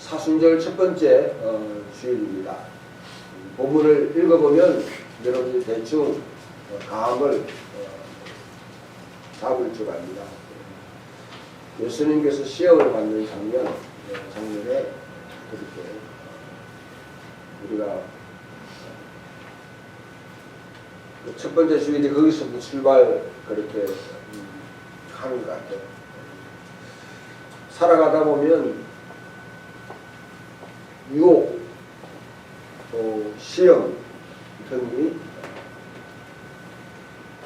사순절 첫 번째 주일입니다. 본문을 읽어보면 여러분들이 대충 감을 잡을 줄 압니다. 예수님께서 시험을 받는 장면에 그렇게 우리가 첫 번째 주일이 거기서부터 출발 그렇게 하는 것 같아요. 살아가다 보면 유혹, 또 시험 등이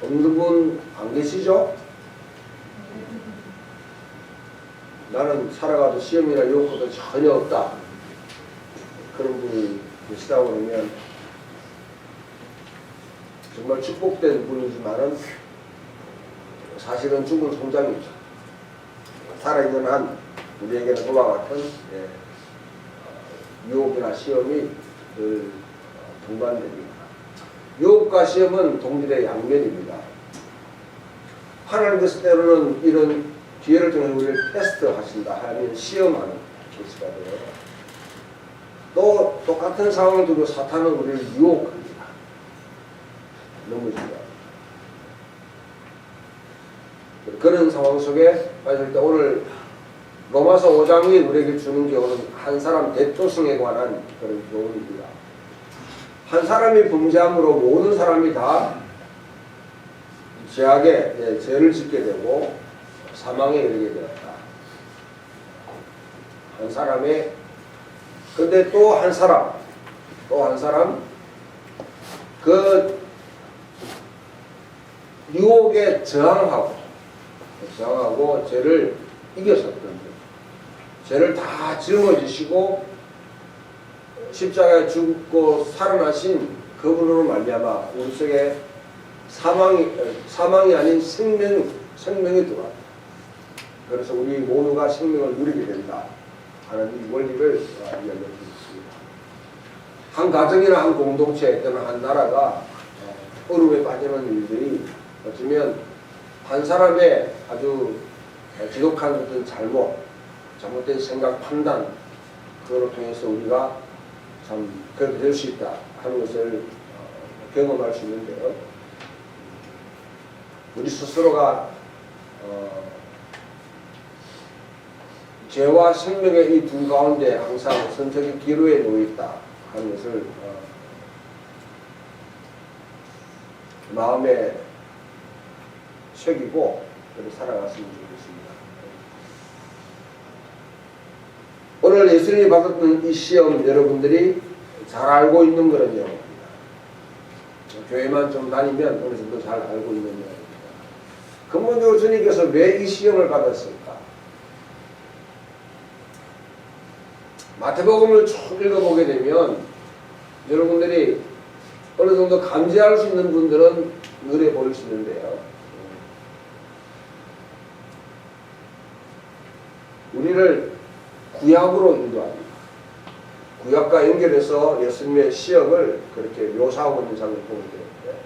어느 분 안 계시죠? 나는 살아가도 시험이나 유혹도 전혀 없다. 그런 분이 계시다고 그러면 정말 축복된 분이지만은 사실은 죽은 송장이죠. 살아있는 한 우리에게는 그와 같은 유혹이나 시험이 늘 동반됩니다. 유혹과 시험은 동질의 양면입니다. 하나님께서 때로는 이런 기회를 통해 우리를 테스트하신다 하면 시험하는 케이스가 돼요. 또 똑같은 상황을 두고 사탄은 우리를 유혹합니다. 너무 중요합니다. 그런 상황 속에 빠질 때 오늘 로마서 5장이 우리에게 주는 교훈은 한 사람 대토성에 관한 그런 교훈입니다. 한 사람이 범죄함으로 모든 사람이 다 죄악에 죄를 짓게 되고 사망에 이르게 되었다. 한 사람의 근데 또 한 사람 그 유혹에 저항하고 죄를 이겼었던 분, 죄를 다 짊어지시고 십자가에 죽고 살아나신 그분으로 말미암아 우리 속에 사망이 아닌 생명이 들어왔다. 그래서 우리 모두가 생명을 누리게 된다 하는 이 원리를 알려드리겠습니다. 한 가정이나 한 공동체 또는 한 나라가 어려움에 빠지는 일들이 어쩌면 한 사람의 아주 지독한 어떤 잘못된 생각, 판단 그거로 통해서 우리가 참 그렇게 될 수 있다 하는 것을 경험할 수 있는데요. 우리 스스로가 죄와 생명의 이 두 가운데 항상 선택의 기로에 놓여 있다 하는 것을 마음에 새기고 그렇게 살아갔으면 좋겠습니다. 오늘 예수님이 받았던 이 시험 여러분들이 잘 알고 있는 그런 영역입니다. 교회만 좀 다니면 어느 정도 잘 알고 있는 영역입니다. 근본적으로 주님께서 왜 이 시험을 받았을까? 마태복음을 쭉 읽어보게 되면 여러분들이 어느 정도 감지할 수 있는 분들은 눈에 보일 수 있는데요. 우리를 구약으로 인도합니다. 구약과 연결해서 예수님의 시험을 그렇게 묘사하고 있는 장면을 보게 되는데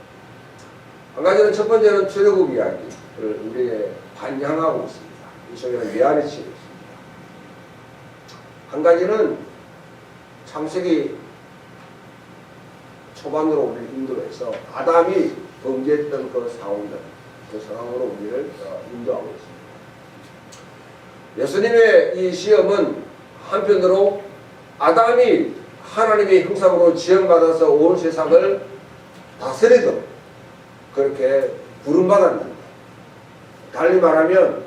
한 가지는 첫 번째는 출애굽 이야기를 우리에게 반영하고 있습니다. 이 속에는 메아리 치고 있습니다. 한 가지는 창세기 초반으로 우리를 인도해서 아담이 범죄했던 그 상황으로 우리를 인도하고 있습니다. 예수님의 이 시험은 한편으로 아담이 하나님의 형상으로 지음받아서 온 세상을 다스리도록 그렇게 부름받았는데 달리 말하면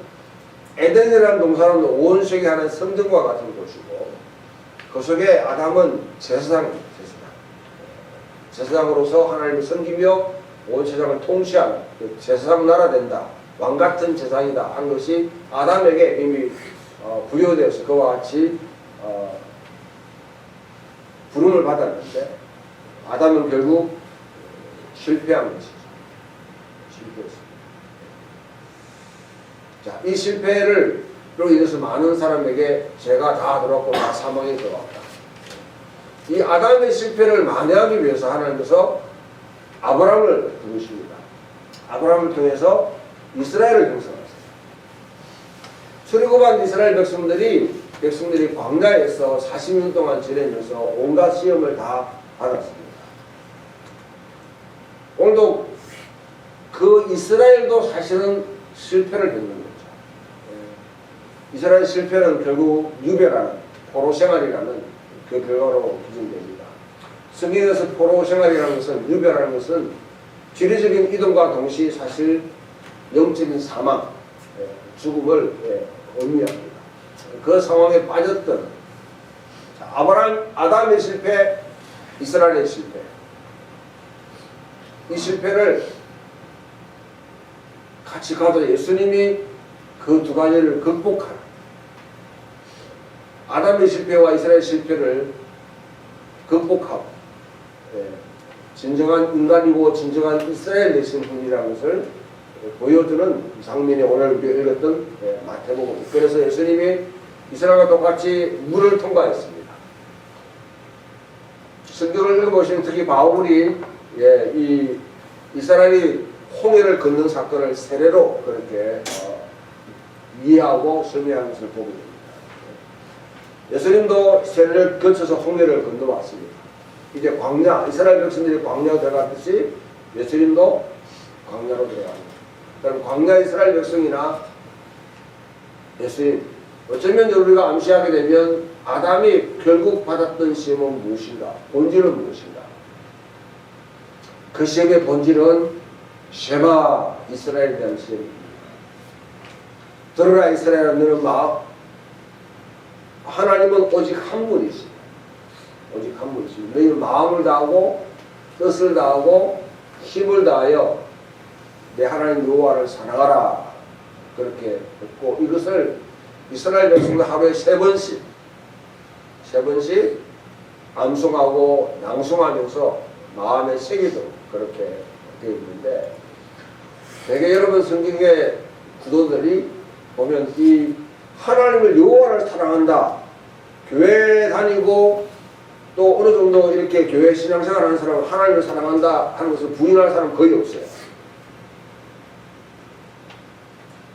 에덴이라는 동산은 온 세계 하는 성전과 같은 곳이고 그 속에 아담은 제사장으로서 하나님을 섬기며 온 세상을 통치하는 제사장 나라 된다. 왕같은 제사장이다 하는 것이 아담에게 이미 부여되어서 그와 같이 부름을 받았는데 아담은 결국 실패한 것이죠. 실패했습니다. 자, 이 실패로 인해서 많은 사람에게 죄가 다 들어왔고 다 사망에 들어왔다. 이 아담의 실패를 만회하기 위해서 하나님께서 아브라함을 부르십니다. 아브라함을 통해서 이스라엘을 형성하세요. 출애굽한 이스라엘 백성들이 백성들이 광야에서 40년 동안 지내면서 온갖 시험을 다 받았습니다. 오늘도 그 이스라엘도 사실은 실패를 겪는 거죠. 이스라엘 실패는 결국 유배라는 포로 생활이라는 그 결과로 기준됩니다. 성경에서 포로 생활이라는 것은 유배라는 것은 지리적인 이동과 동시에 사실 영적인 사망, 죽음을 의미합니다. 그 상황에 빠졌던 아담의 실패, 이스라엘의 실패. 이 실패를 같이 가도 예수님이 그 두 가지를 극복하는, 아담의 실패와 이스라엘 실패를 극복하고 진정한 인간이고 진정한 이스라엘 되신 분이라는 것을 보여주는 장면이 오늘 우리가 읽었던 마태복음. 그래서 예수님이 이스라엘과 똑같이 물을 통과했습니다. 성경을 읽어보시면 특히 바울이 이 이스라엘이 홍해를 걷는 사건을 세례로 그렇게 이해하고 설명하는 것을 보게 됩니다. 예수님도 세례를 거쳐서 홍해를 건너왔습니다. 이제 광야, 이스라엘 백성들이 광야로 들어갔듯이 예수님도 광야로 들어갑니다. 그럼 광야 이스라엘 백성이나 예수님, 어쩌면 우리가 암시하게 되면 아담이 결국 받았던 시험은 무엇인가? 본질은 무엇인가? 그 시험의 본질은 쉐마 이스라엘에 대한 시험입니다. 들으라 이스라엘아 너는 하나님은 오직 한 분이십니다. 오직 한 분이십니다. 너희는 마음을 다하고 뜻을 다하고 힘을 다하여 내 하나님 여호와를 사랑하라. 그렇게 했고 이것을 이스라엘 백성들 하루에 세 번씩 암송하고 낭송하면서 마음에 새기도록 그렇게 되어 있는데 되게 여러분 성경의 구도들이 보면 이 하나님을 여호와를 사랑한다. 교회 다니고 또 어느 정도 이렇게 교회 신앙생활하는 사람은 하나님을 사랑한다 하는 것을 부인할 사람은 거의 없어요.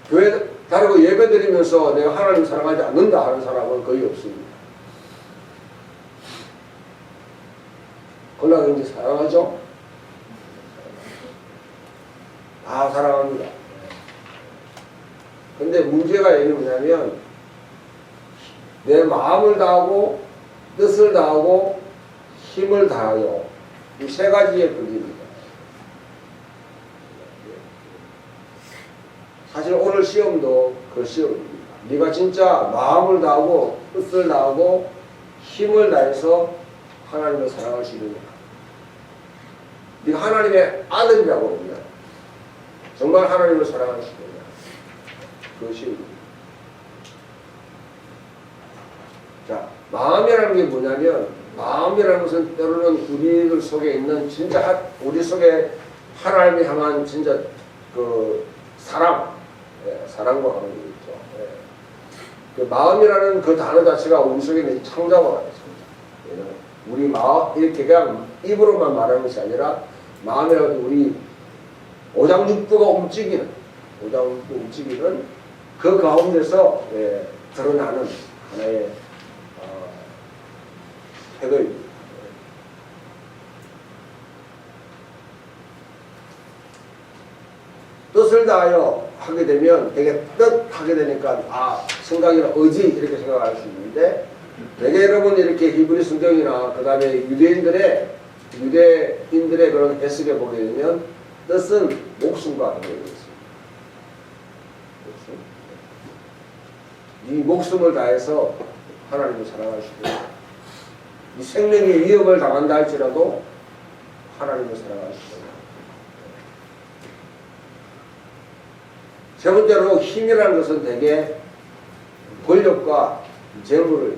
교회 다니고 예배 드리면서 내가 하나님 사랑하지 않는다 하는 사람은 거의 없습니다. 그러나 이제 사랑하죠? 다 사랑합니다. 근데 문제가 여기 뭐냐면 내 마음을 다하고 뜻을 다하고 힘을 다하여 이 세 가지의 극입니다. 사실 오늘 시험도 그 시험입니다. 네가 진짜 마음을 다하고 뜻을 다하고 힘을 다해서 하나님을 사랑할 수 있느냐. 네가 하나님의 아들이라고 그러냐. 정말 하나님을 사랑할 수 있느냐. 그 시험입니다. 자, 마음이라는 게 뭐냐면 마음이라는 것은 때로는 우리들 속에 있는 진짜 우리 속에 하나님을 향한 진짜 그 사랑, 사랑과 하는 게 있죠. 그 마음이라는 그 단어 자체가 우리 속에 있는 창자와 같습니다. 우리 마음 이렇게 그냥 입으로만 말하는 것이 아니라 마음이라는 우리 오장육부가 움직이는 그 가운데서 드러나는 하나의 태도입니다. 뜻을 다하여 하게 되면 되게 뜻하게 되니까 생각이나 의지 이렇게 생각할 수 있는데 되게 여러분 이렇게 히브리 성경이나 그 다음에 유대인들의 그런 해석에 보게 되면 뜻은 목숨과 관계가 있습니다. 이 목숨을 다해서 하나님을 사랑할 수 있다. 이 생명이 위협을 당한다 할지라도 하나님을 사랑할 수 있다. 세 번째로 힘이라는 것은 대개 권력과 재물을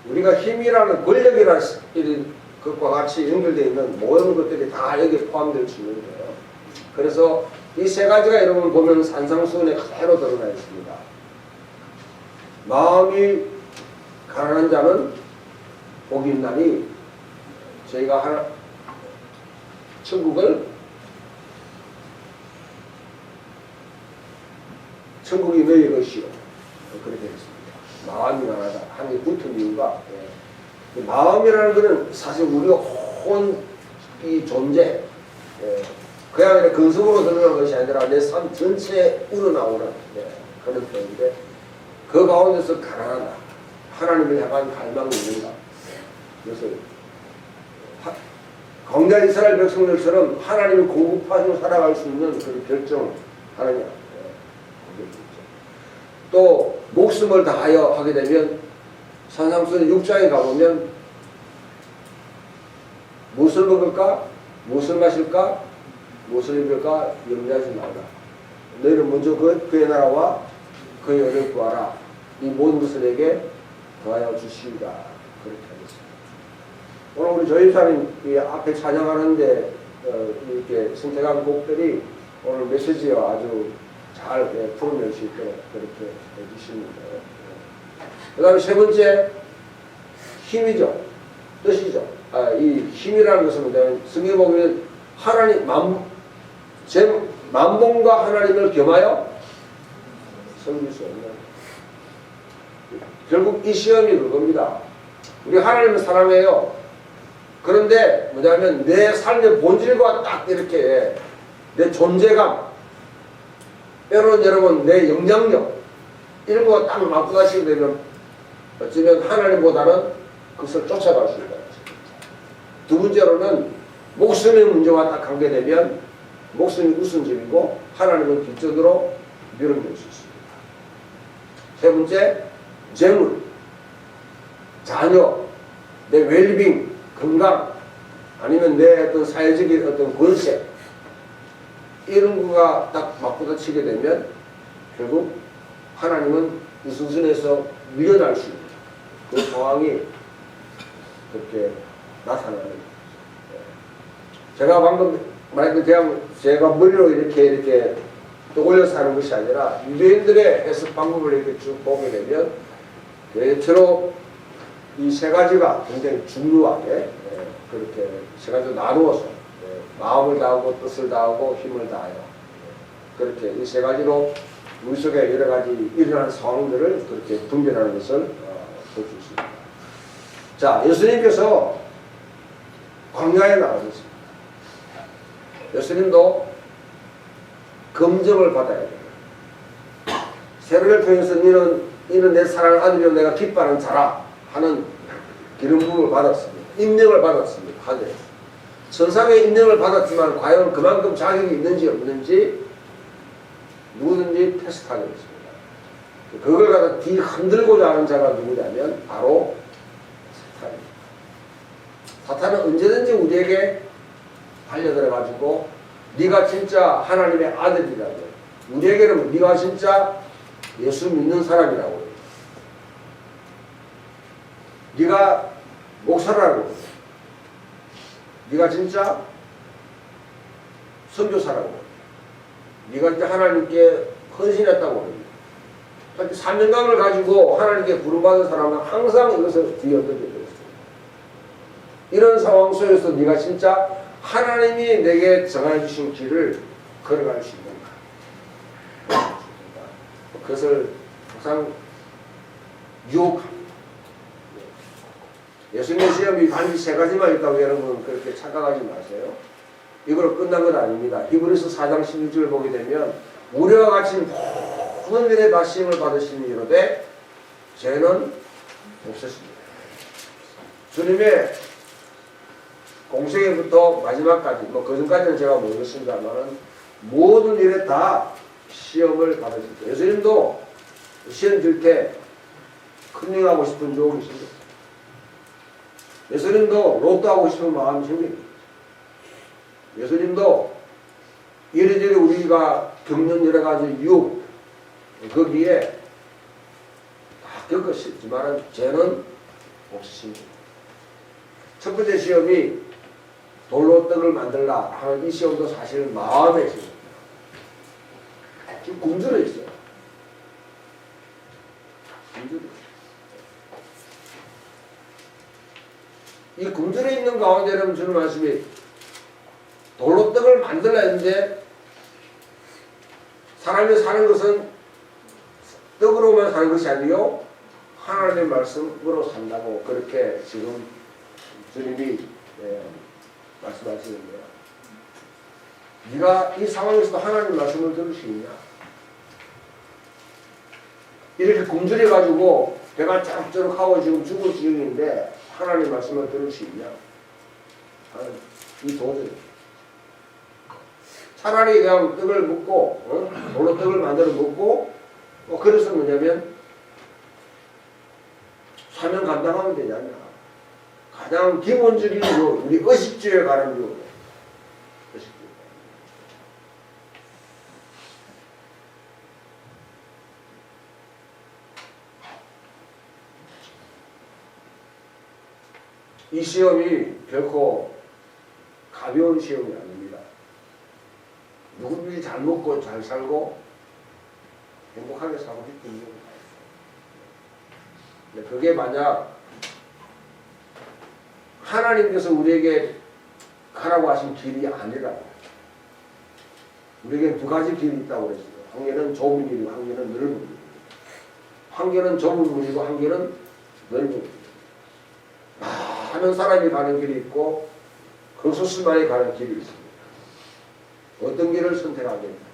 우리가 힘이라는 권력이라는 것과 같이 연결되어 있는 모든 것들이 다 여기에 포함될 수 있는 거예요. 그래서 이 세 가지가 여러분 보면 산상수훈에 그대로 드러나 있습니다. 마음이 가난한 자는 복이 있나니 저희가 천국을 천국이 너희 것이요. 그렇게 했습니다. 마음이 강하다. 한게 붙은 이유가 이 마음이라는 것은 사실 우리가 온 이 존재 그야말로 근성으로 드러나는 것이 아니라 내 삶 전체에 우러나오는 그런 표현인데 그 가운데서 가난하다. 하나님을 향한 갈망이 있는가. 그래서 광야 이스라엘 백성들처럼 하나님이 공급하시고 살아갈 수 있는 그런 결정을 하느냐. 또 목숨을 다하여 하게 되면 산상수훈 6장에 가보면 무엇을 먹을까? 무엇을 마실까? 무엇을 입을까? 염려하지 말라. 너희는 먼저 그의 나라와 그의 의를 구하라. 이 모든 것을 내게 더하여 주시리라. 그렇게 하겠습니다. 오늘 우리 조임사님 앞에 찬양하는데 이렇게 선택한 곡들이 오늘 메시지와 아주 잘 풀어낼 수 있도록 그렇게 해주십니다. 그 다음에 세 번째, 힘이죠. 뜻이죠. 이 힘이라는 것은 뭐냐면 성경에 보면 하나님 만봉과 하나님을 겸하여 섬길 수 없는 결국 이 시험이 그겁니다. 우리 하나님을 사랑해요. 그런데 뭐냐면 내 삶의 본질과 딱 이렇게 내 존재감 때로는 여러분 내 영향력 이런 거가 딱 맞부딪히게 되면 어쩌면 하나님보다는 그것을 쫓아갈 수 있다. 두 번째로는 목숨의 문제와 딱 관계되면 목숨이 우선적이고 하나님은 뒷전으로 밀어낼 수 있습니다. 세 번째, 재물, 자녀, 내 웰빙, 건강, 아니면 내 어떤 사회적인 어떤 권세 이런 거가 딱 맞부딪히게 되면 결국 하나님은 우선순위에서 밀어날 수 있는 그 상황이 그렇게 나타나는 거예요. 제가 방금 말했던 그냥 제가 머리로 이렇게 떠올려서 하는 것이 아니라 유대인들의 해석 방법을 이렇게 쭉 보게 되면 대체로 이 세 가지가 굉장히 중요하게 그렇게 세 가지로 나누어서 마음을 다하고 뜻을 다하고 힘을 다하여 그렇게 이 세 가지로 우리 속에 여러 가지 일어나는 상황들을 그렇게 분별하는 것을 볼 수 있습니다. 자, 예수님께서 광야에 나가셨습니다. 예수님도 검증을 받아야 돼요. 세례를 통해서 이는 내 사랑하는 아들이요 내가 기뻐하는 자라 하는 기름 부음을 받았습니다. 임명을 받았습니다. 하늘에서. 천상의 임명을 받았지만 과연 그만큼 자격이 있는지 없는지 누구든지 테스트하게 됐습니다. 그걸 갖다 뒤 흔들고자 하는 자가 누구냐면 바로 사탄입니다. 사탄은 언제든지 우리에게 달려들어가지고 네가 진짜 하나님의 아들이라고 우리에게는 네가 진짜 예수 믿는 사람이라고 해요. 네가 목사라고 해요. 네가 진짜 선교사라고 해요. 네가 진짜 하나님께 헌신했다고 합니다. 사명감을 가지고 하나님께 부름받은 사람은 항상 이것을 뒤엎어져 있습니다. 이런 상황 속에서 네가 진짜 하나님이 내게 정해주신 길을 걸어갈 수 있는가? 그것을 항상 유혹합니다. 예수님의 시험이 단지 세 가지만 있다고 여러분 그렇게 착각하지 마세요. 이걸로 끝난 건 아닙니다. 히브리서 4장 16절을 보게 되면 우리와 같이 모든 일에 다 시험을 받으시는 이로되 죄는 없으십니다. 주님의 공생애부터 마지막까지 그 전까지는 제가 모르겠습니다만 모든 일에 다 시험을 받으십니다. 예수님도 시험 들 때 컨닝하고 싶은 유혹이 있습니다. 예수님도 로또 하고 싶은 마음이 생깁니다. 예수님도 이리저리 우리가 겪는 여러 가지 유혹 거기에 다 겪으시지만 죄는 없으십니다. 첫 번째 시험이 돌로 떡을 만들라 하는 이 시험도 사실 마음의 시험입니다. 지금 굶주려 있어요. 이 굶주려 있는 가운데는 주는 말씀이 돌로 떡을 만들라 했는데 사람이 사는 것은 떡으로만 사는 것이 아니요 하나님의 말씀으로 산다고 그렇게 지금 주님이 말씀하시는 거예요. 네가 이 상황에서도 하나님 말씀을 들을 수 있냐? 이렇게 굶주려가지고 배가 쫙쫙하고 지금 죽을 지경인데 하나님 말씀을 들을 수 있냐? 이 도저히. 차라리 그냥 떡을 먹고 돌로 떡을 만들어 먹고 그래서 뭐냐면 사명 감당하면 되지 않냐. 가장 기본적인 우리 의식주에 관한 거. 의식주. 이 시험이 결코 가벼운 시험이 아닙니다. 누구든지 잘 먹고 잘 살고 행복하게 살고 싶은 거예요. 근데 그게 만약 하나님께서 우리에게 가라고 하신 길이 아니라 우리에게 두 가지 길이 있다고 그랬어요. 한 개는 좁은 길이고 한 개는 넓은 길. 한 개는 좁은 길이고 한 개는 넓은 길. 많은 사람이 가는 길이 있고 금수술만이 가는 길이 있습니다. 어떤 길을 선택하겠냐.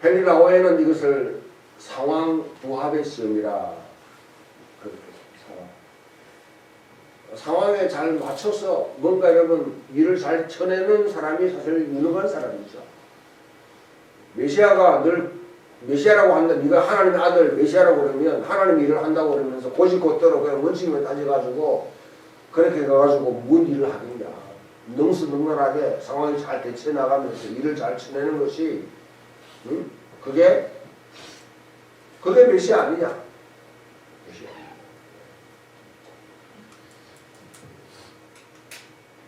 헨리 이것을 상황 부합의 시험이라 그렇게 상황에 잘 맞춰서 뭔가 여러분 일을 잘 쳐내는 사람이 사실 유능한 사람이죠. 메시아가 늘 메시아라고 한다. 네가 하나님의 아들 메시아라고 그러면 하나님 일을 한다고 그러면서 고집고대로 그냥 원칙만 따져가지고 그렇게 가가지고 뭔 일을 하겠냐. 능수능란하게 상황을 잘 대처해 나가면서 일을 잘 쳐내는 것이 그게 메시아 아니냐. 메시아.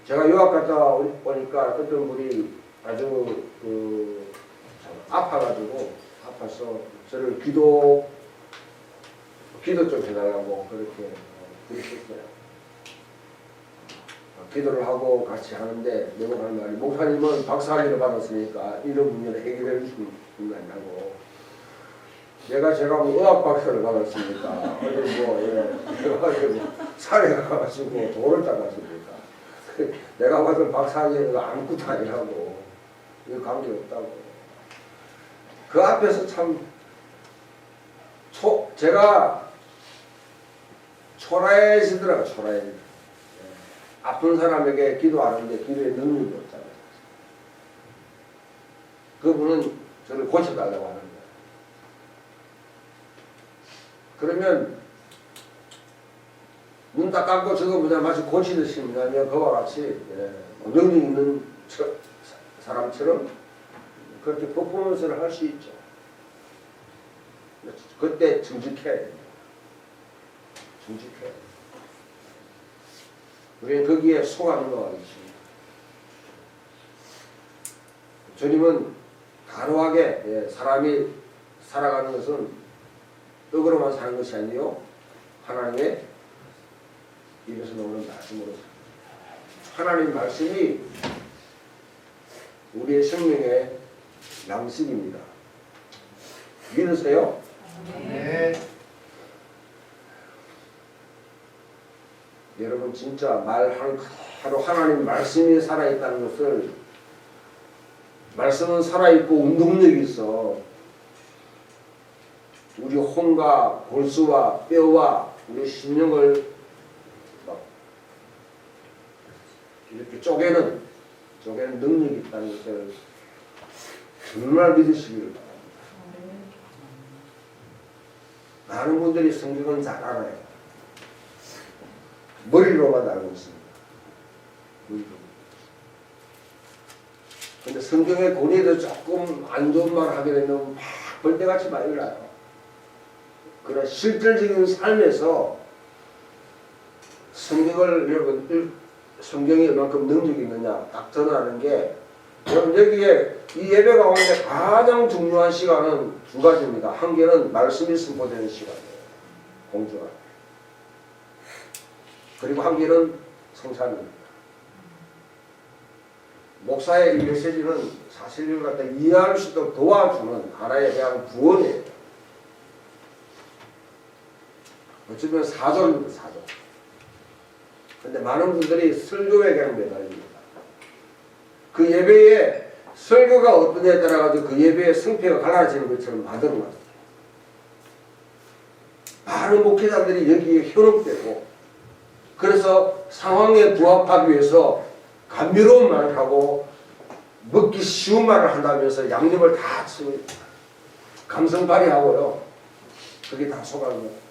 제가 유학 갔다 오니까 어떤 분이 아주 아파서 저를 기도 좀 해달라고 그렇게 부르셨어요. 기도를 하고 같이 하는데 내가 하는 말이 목사님은 박사학위를 받았으니까 이런 문제를 해결해 주시는 거 아니냐고. 제가 뭐 의학 박사를 받았으니까 어디 산에 가가지고 돌을 따갔습니까? 내가 받은 박사학위는 아무것도 아니라고. 이거 관계없다고. 그 앞에서 참 제가 초라해지더라고요. 초라해지더라고요. 아픈 사람에게 기도하는데 기도의 능력이 없잖아요. 그분은 저를 고쳐달라고 하는 거예요. 그러면 눈 딱 감고 저거 뭐냐 마치 고치듯이 뭐냐면 그와 같이 능력 있는 사람처럼 그렇게 퍼포먼스를 할 수 있죠. 그때 정직해야 됩니다. 정직해야 됩니다. 우리는 거기에 속하는 것가 있습니다. 주님은 단호하게 사람이 살아가는 것은 떡으로만 사는 것이 아니요 하나님의 입에서 나오는 말씀으로 하나님 말씀이 우리의 생명의 양식입니다. 믿으세요? 네. 여러분 진짜 말하는 하루 하나님 말씀이 살아있다는 것을 말씀은 살아있고 운동력이 있어. 우리 혼과 골수와 뼈와 우리 심령을 막 이렇게 쪼개는 능력이 있다는 것을 정말 믿으시길 바랍니다. 많은 분들이 성경은 잘 알아요. 머리로만 알고 있습니다. 근데 성경의 권위에도 조금 안 좋은 말 하게 되면 막 벌떼같이 많이 나요. 그러나 실질적인 삶에서 성경을 여러분 성경이 얼만큼 능력이 있느냐 딱 전하는 게 여러분 여기에 이 예배 가운데 가장 중요한 시간은 두 가지입니다. 한 개는 말씀이 선포되는 시간이에요. 공주가. 그리고 한 개는 성찬입니다. 목사의 이 메시지는 사실 이걸 갖다 이해할 수 있도록 도와주는 하나의 그냥 구원이에요. 어쩌면 사조입니다, 사조. 근데 많은 분들이 설교에 그냥 매달립니다. 그 예배에 설교가 어떠냐에 따라 가지고 그 예배의 성패가 갈라지는 것처럼 만드는 것 같아요. 많은 목회자들이 여기에 현혹되고, 그래서 상황에 부합하기 위해서 감미로운 말을 하고 먹기 쉬운 말을 한다면서 양념을 다 치고 감성 발휘하고요. 그게 다 속아는 거예요.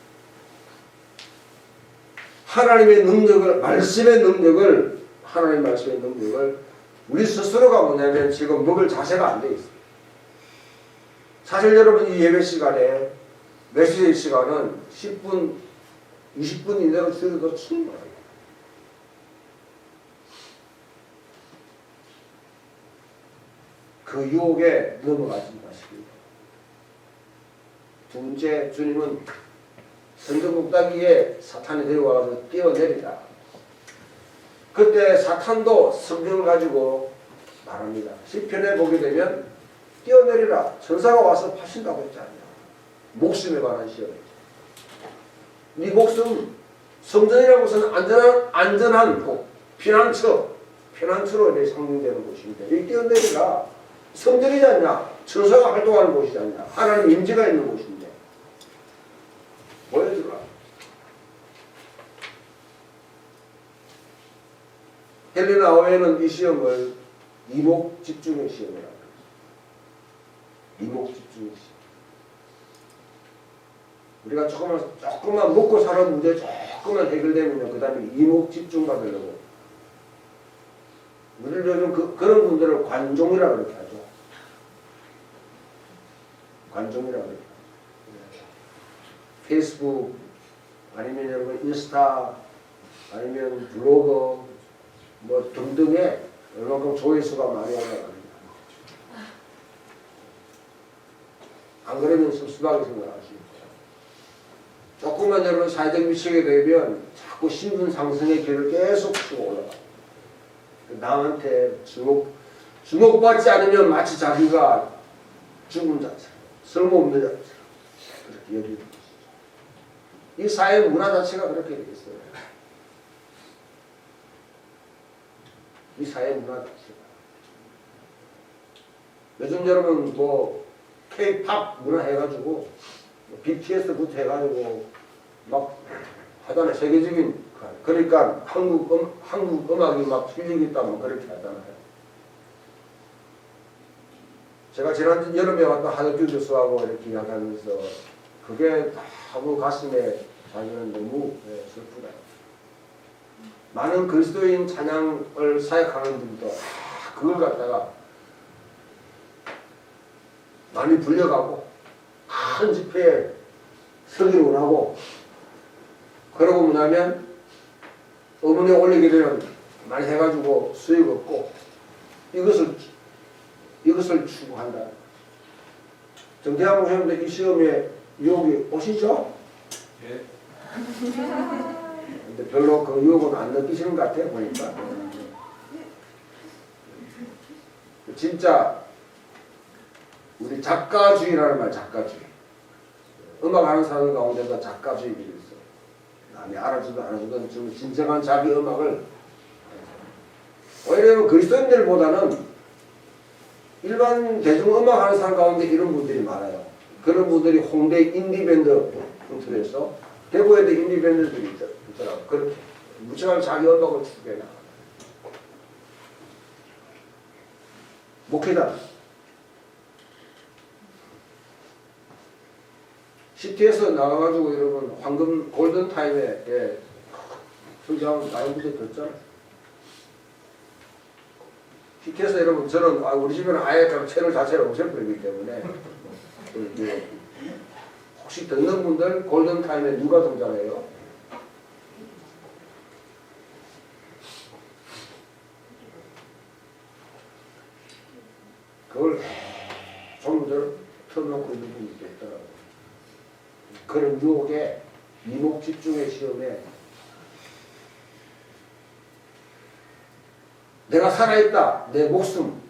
하나님의 능력을, 말씀의 능력을, 하나님의 말씀의 능력을 우리 스스로가 뭐냐면 지금 먹을 자세가 안 돼 있어요. 사실 여러분 이 예배 시간에 메시지 시간은 10분, 20분 이내로 줄여도 충분해요. 그 유혹에 넘어가지 마시기. 두 번째, 주님은 성전국다기에 사탄이 데려와서 뛰어내리라. 그때 사탄도 성경을 가지고 말합니다. 시편에 보게 되면 뛰어내리라. 천사가 와서 파신다고 했지 않냐. 목숨에 관한 시험이죠. 네 목숨, 성전이라는 것은 안전한 피난처로 상징되는 곳인데 이 뛰어내리라. 성전이지 않냐? 천사가 활동하는 곳이지 않냐? 하나님 임재가 있는 곳인데 보여주라. 헬레나 어웨는 이 시험을 이목 집중의 시험이라고 합니다. 이목 집중의 시험. 우리가 조금만 먹고 사는 문제 조금만 해결되면 그 다음에 이목 집중 받으려고. 우리를 요즘 그런 분들을 관종이라고 그렇게 하죠. 관종이라고 그렇게 하죠. 페이스북, 아니면 여러분 인스타, 아니면 블로그, 뭐 등등의 얼마큼 조회수가 많이 올라갑니다. 안 그러면 섭섭하게 생각하시죠. 조금만 여러분 사회적 미치게 되면 자꾸 신분 상승의 길을 계속 치고 올라갑니다. 남한테 주목받지 않으면 마치 자기가 죽은 자처럼, 쓸모없는 자처럼 그렇게 여기는 것이죠. 이 사회 문화 자체가 그렇게 되겠어요. 이 사회 문화 자체가. 요즘 여러분 뭐 K-팝 문화 해가지고 BTS부터 해가지고 막 하잖아요. 세계적인, 그러니까 한국 음악이 막 틀리겠다 뭐 그렇게 하잖아요. 제가 지난 여름에 왔던 하덕규 교수하고 이렇게 이야기하면서 그게 너무 가슴에 자기는 너무 슬프다. 많은 그리스도인 찬양을 사역하는 분도 그걸 갖다가 많이 불려가고 큰 집회에 서기를 하고 그러고 뭐냐면 어머니에 올리게 되면 많이 해가지고 수익 없고 이것을 추구한다. 정대한 목사님도 이 시험에 유혹이 오시죠? 예. 근데 별로 그 유혹은 안 느끼시는 것 같아요, 보니까. 진짜 우리 작가주의라는 말, 작가주의. 음악하는 사람 가운데도 작가주의들이 있어요. 남이 알아주든 안 알아주든 좀 진정한 자기 음악을. 왜냐하면 그리스도인들보다는 일반 대중음악 하는 사람 가운데 이런 분들이 많아요. 그런 분들이 홍대 인디밴드 분들에서 대구에도 인디밴드들이 있더라고요. 그렇게 무척한 자기 음악을 추구해 나가요. 목회자 시티에서 나가가지고 여러분 황금 골든타임에 성장 많은 분들 듣잖아요. 시티에서 여러분 저는 우리 집에는 아예 채널 자체를 없애버리기 때문에 혹시 듣는 분들 골든타임에 누가 등장해요? 그걸 전부 틀어놓고 있는 분이 있더라고요. 그런 유혹에 이목 집중의 시험에 내가 살아있다. 내 목숨.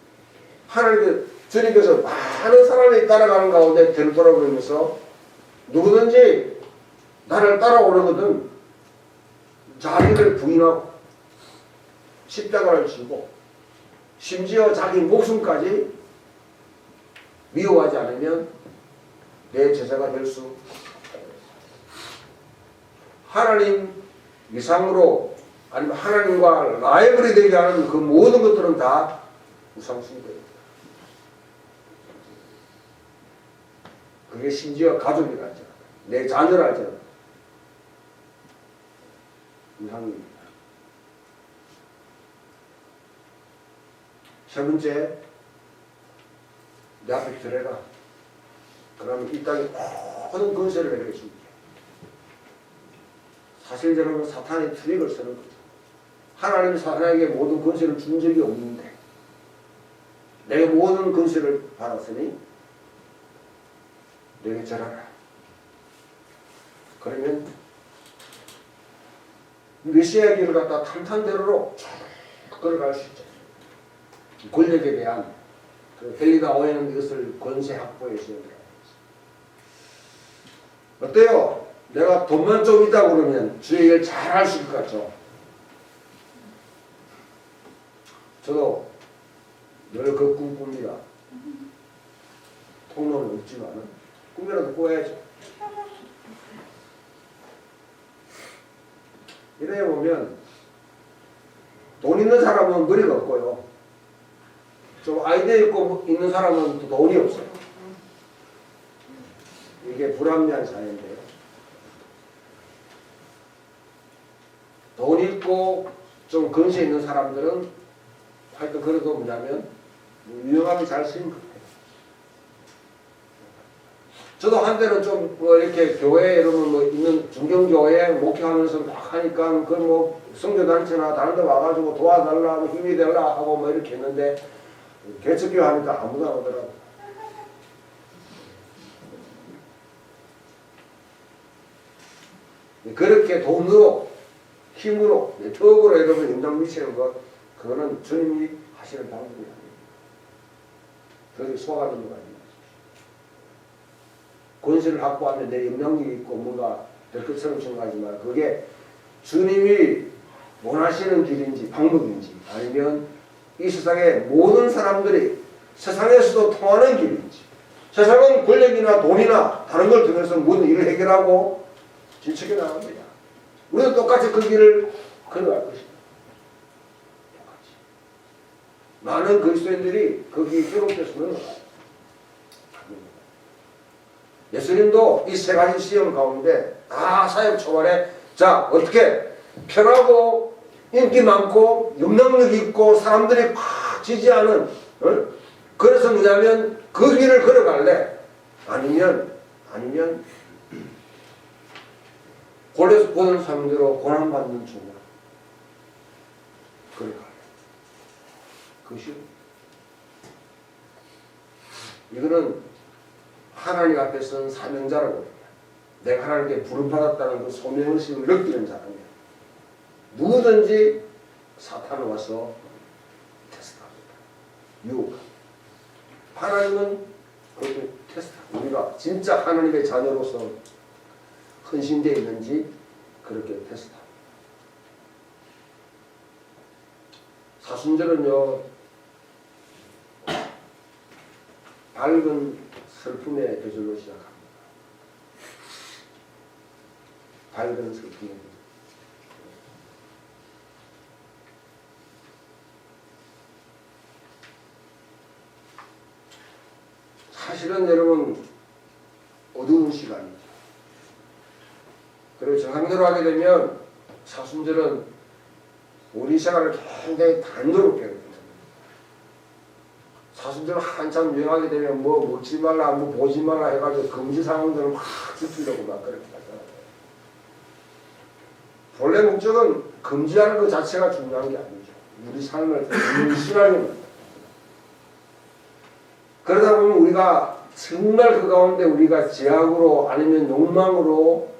하나님께 주님께서 많은 사람이 따라가는 가운데 뒤를 돌아보면서 누구든지 나를 따라오려거든 자기를 부인하고 십자가를 지고 심지어 자기 목숨까지 미워하지 않으면 내 제자가 될 수 없다. 하나님 이상으로 아니면 하나님과 라이벌이 되게 하는 그 모든 것들은 다 우상숭배입니다. 그게 심지어 가족이랄지라도 내 자녀랄지라도 우상입니다. 세 번째, 내 앞에 들어가. 그러면 이 땅에 모든 권세를 내게 줄게. 사실 저는 사탄의 트릭을 쓰는 거죠. 하나님이 사탄에게 모든 권세를 준 적이 없는데 내가 모든 권세를 받았으니 내게 절하라. 그러면 메시아의 길을 갖다 탄탄대로로 쭉 걸어갈 수 있죠. 권력에 대한 그 헬리가 오해는 이것을 권세 확보의 시험이라고 합니다. 어때요? 내가 돈만 좀 있다 그러면 주의 일을 잘 할 수 있을 것 같죠? 저도 늘 그 꿈 꿉니다. 통로는 없지만 꿈이라도 꿔야죠. 이래 보면 돈 있는 사람은 머리가 없고요. 좀 아이디어 있고 있는 사람은 또 돈이 없어요. 이게 불합리한 사회인데요. 돈 있고 좀 근세 있는 사람들은 하여튼 그래도 뭐냐면 유용하게 잘 쓰인 것 같아요. 저도 한때는 좀 뭐 이렇게 교회 이러면 뭐 있는 중경교회 목회하면서 막 하니까 그 뭐 선교단체나 다른 데 와가지고 도와달라고 힘이 되라 하고 뭐 이렇게 했는데 개척교회 하니까 아무도 안 오더라고. 그렇게 돈으로 힘으로 덕으로 여러분 영향 미치는 것 그거는 주님이 하시는 방법이 아닙니다. 그게 소화가 되는 거 아닙니다. 권세를 확보하면 내 영향력이 있고 뭔가 될 것처럼 생각하지만 그게 주님이 원하시는 길인지 방법인지 아니면 이 세상의 모든 사람들이 세상에서도 통하는 길인지 세상은 권력이나 돈이나 다른 걸 통해서 모든 일을 해결하고 진척해 나갑니다. 우리도 똑같이 그 길을 걸어갈 것입니다. 똑같이. 많은 그리스도인들이 거기에 기록돼서 넘어가요. 예수님도 이 세 가지 시험 가운데 다 사역 초반에 자 어떻게 편하고 인기 많고 영향력 있고 사람들이 팍 지지하는 그래서 뭐냐면 그 길을 걸어갈래 아니면 고난 상대로 고난받는 중으로 걸어갈래 그것이 이거는 하나님 앞에 선 사명자라고 합니다. 내가 하나님께 부름받았다는 그 소명의식을 느끼는 사람이야. 누구든지 사탄은 와서 테스트합니다. 유혹합니다. 하나님은 그것을 테스트합니다. 우리가 진짜 하나님의 자녀로서 헌신되어 있는지 그렇게 테스트합니다. 사순절은요 밝은 슬픔의 계절로 시작합니다. 밝은 슬픔의 계절. 사실은 여러분 어두운 시간이죠. 그리고 정상대로 하게 되면 사순절은 우리 생활을 굉장히 단조롭게 합니다. 사순절 한참 유행하게 되면 뭐 먹지 말라, 뭐 보지 말라 해가지고 금지 상황들을 확 지키려고 막 그렇게 하잖아요. 본래 목적은 금지하는 것 자체가 중요한 게 아니죠. 우리 삶을 신하는 겁니다. 그러다 보면 우리가 정말 그 가운데 우리가 제약으로 아니면 욕망으로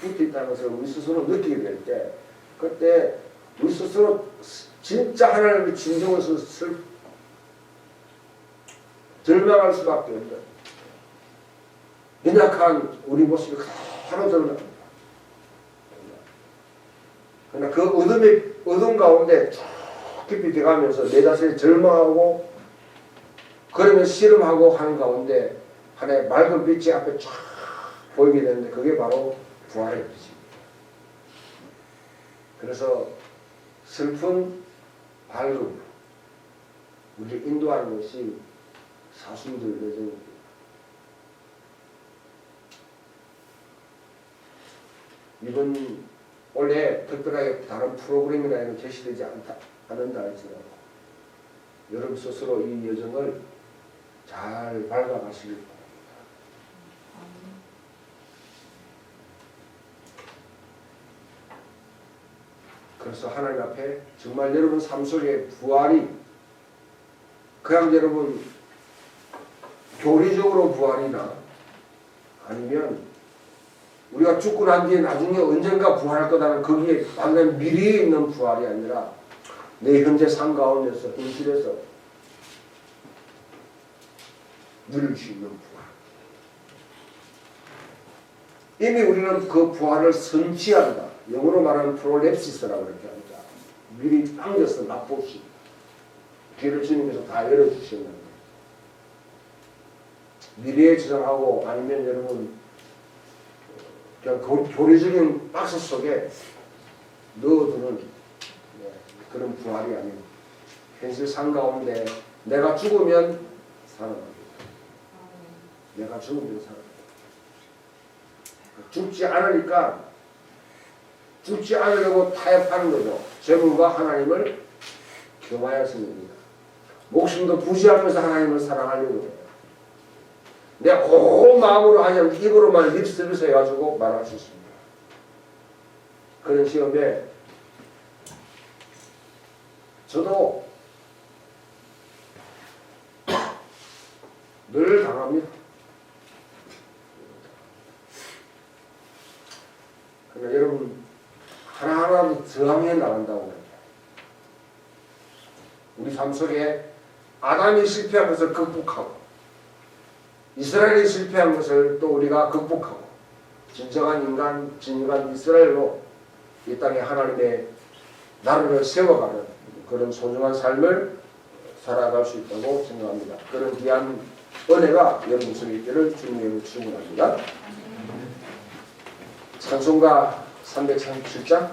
붙어 있다는 것을 우리 스스로 느끼게 될 때 그때 우리 스스로 진짜 하나님의 진정을 절망할 수밖에 없는 연약한 우리 모습이 바로 드러납니다. 그러나 그 어둠 가운데 쭉 깊이 들어가면서 내 자신을 절망하고 그러면 씨름하고 하는 가운데 하나의 맑은 빛이 앞에 쫙 보이게 되는데 그게 바로 부활의 빛입니다. 그래서 슬픈 밝음으로 우리를 인도하는 것이 사순절 여정입니다. 이번 원래 특별하게 다른 프로그램이나 이런 제시되지 않는다 할지라도 여러분 스스로 이 여정을 잘 밟아가시길 바랍니다. 그래서 하나님 앞에 정말 여러분 삶 속에 부활이 그냥 여러분 교리적으로 부활이나 아니면 우리가 죽고 난 뒤에 나중에 언젠가 부활할 거다는 거기에 완전 미래에 있는 부활이 아니라 내 현재 삶 가운데서 현실에서 누릴 수 있는 부활. 이미 우리는 그 부활을 선취한다. 영어로 말하면 프롤랩시스라고 이렇게 합니다. 미리 당겨서 맛보시. 길을 주님께서 다 열어주시는데 미래에 저장하고 아니면 여러분 그냥 교리적인 박스 속에 넣어두는 그런 부활이 아니고 현실 삶 가운데 내가 죽으면 살아납니다. 내가 죽으면 살아납니다. 죽지 않으니까 죽지 않으려고 타협하는 거죠. 재물과 하나님을 겸하였습니다. 목숨도 부지하면서 하나님을 사랑하려고 해요. 내 온 마음으로 하냐면 입으로만 립서비스 해가지고 말할 수 있습니다. 그런 시험에 저도 늘 당합니다. 그러나 여러분 하나하나도 저항해 나간다고 합니다. 우리 삶 속에 아담이 실패한 것을 극복하고 이스라엘이 실패한 것을 또 우리가 극복하고 진정한 인간, 진정한 이스라엘로 이 땅에 하나님의 나라를 세워가는 그런 소중한 삶을 살아갈 수 있다고 생각합니다. 그런 귀한 은혜가 여러분 속에 있기를 주님으로 축원합니다. 찬송가 337장